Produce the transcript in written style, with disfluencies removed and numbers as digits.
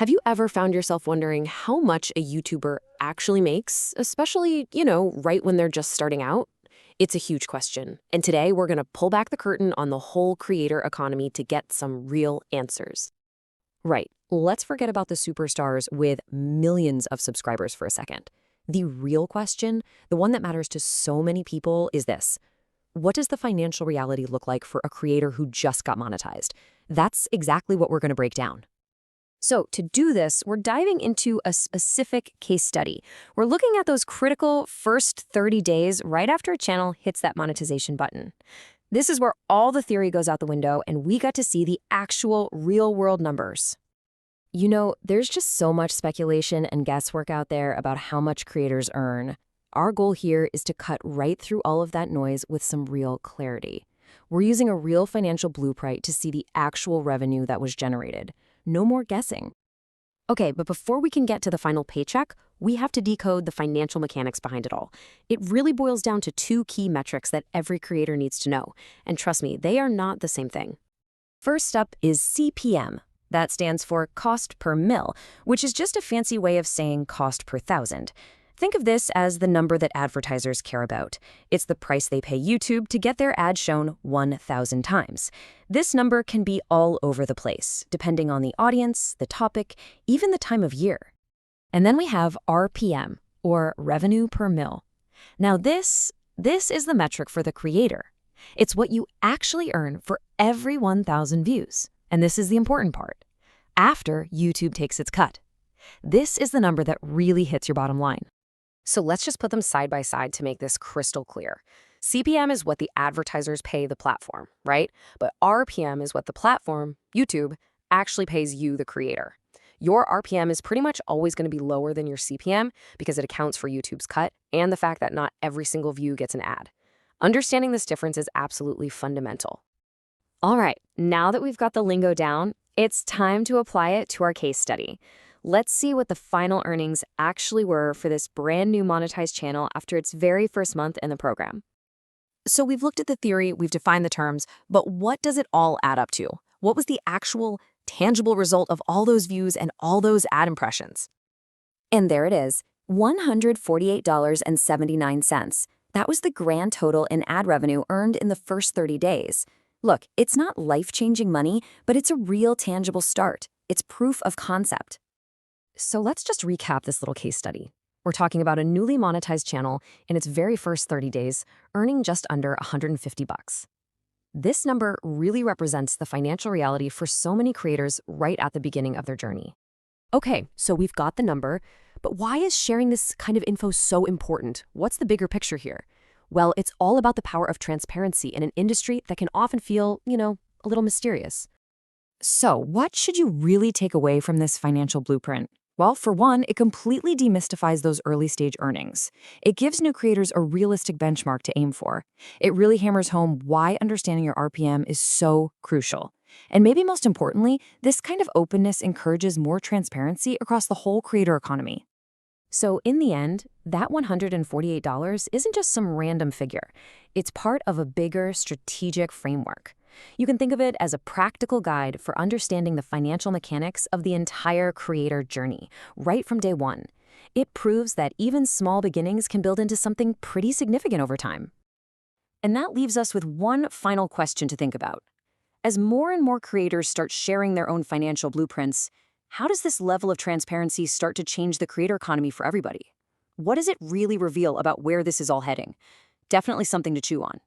Have you ever found yourself wondering how much a YouTuber actually makes, especially, right when they're just starting out? It's a huge question. And today we're going to pull back the curtain on the whole creator economy to get some real answers. Right. Let's forget about the superstars with millions of subscribers for a second. The real question, the one that matters to so many people, is this. What does the financial reality look like for a creator who just got monetized? That's exactly what we're going to break down. So to do this, we're diving into a specific case study. We're looking at those critical first 30 days right after a channel hits that monetization button. This is where all the theory goes out the window and we got to see the actual real-world numbers. There's just so much speculation and guesswork out there about how much creators earn. Our goal here is to cut right through all of that noise with some real clarity. We're using a real financial blueprint to see the actual revenue that was generated. No more guessing. Okay, but before we can get to the final paycheck, we have to decode the financial mechanics behind it all. It really boils down to two key metrics that every creator needs to know. And trust me, they are not the same thing. First up is CPM. That stands for cost per mil, which is just a fancy way of saying cost per thousand. Think of this as the number that advertisers care about. It's the price they pay YouTube to get their ad shown 1,000 times. This number can be all over the place, depending on the audience, the topic, even the time of year. And then we have RPM, or revenue per mil. Now this is the metric for the creator. It's what you actually earn for every 1,000 views. And this is the important part. After YouTube takes its cut. This is the number that really hits your bottom line. So let's just put them side by side to make this crystal clear. CPM is what the advertisers pay the platform, right? But RPM is what the platform, YouTube, actually pays you, the creator. Your RPM is pretty much always going to be lower than your CPM because it accounts for YouTube's cut and the fact that not every single view gets an ad. Understanding this difference is absolutely fundamental. All right, now that we've got the lingo down, it's time to apply it to our case study. Let's see what the final earnings actually were for this brand new monetized channel after its very first month in the program. So we've looked at the theory, we've defined the terms, but what does it all add up to? What was the actual, tangible result of all those views and all those ad impressions? And there it is, $148.79. That was the grand total in ad revenue earned in the first 30 days. Look, it's not life-changing money, but it's a real tangible start. It's proof of concept. So let's just recap this little case study. We're talking about a newly monetized channel in its very first 30 days, earning just under $150. This number really represents the financial reality for so many creators right at the beginning of their journey. Okay, so we've got the number, but why is sharing this kind of info so important? What's the bigger picture here? Well, it's all about the power of transparency in an industry that can often feel, a little mysterious. So what should you really take away from this financial blueprint? Well, for one, it completely demystifies those early-stage earnings. It gives new creators a realistic benchmark to aim for. It really hammers home why understanding your RPM is so crucial. And maybe most importantly, this kind of openness encourages more transparency across the whole creator economy. So in the end, that $148 isn't just some random figure. It's part of a bigger strategic framework. You can think of it as a practical guide for understanding the financial mechanics of the entire creator journey, right from day one. It proves that even small beginnings can build into something pretty significant over time. And that leaves us with one final question to think about. As more and more creators start sharing their own financial blueprints, how does this level of transparency start to change the creator economy for everybody? What does it really reveal about where this is all heading? Definitely something to chew on.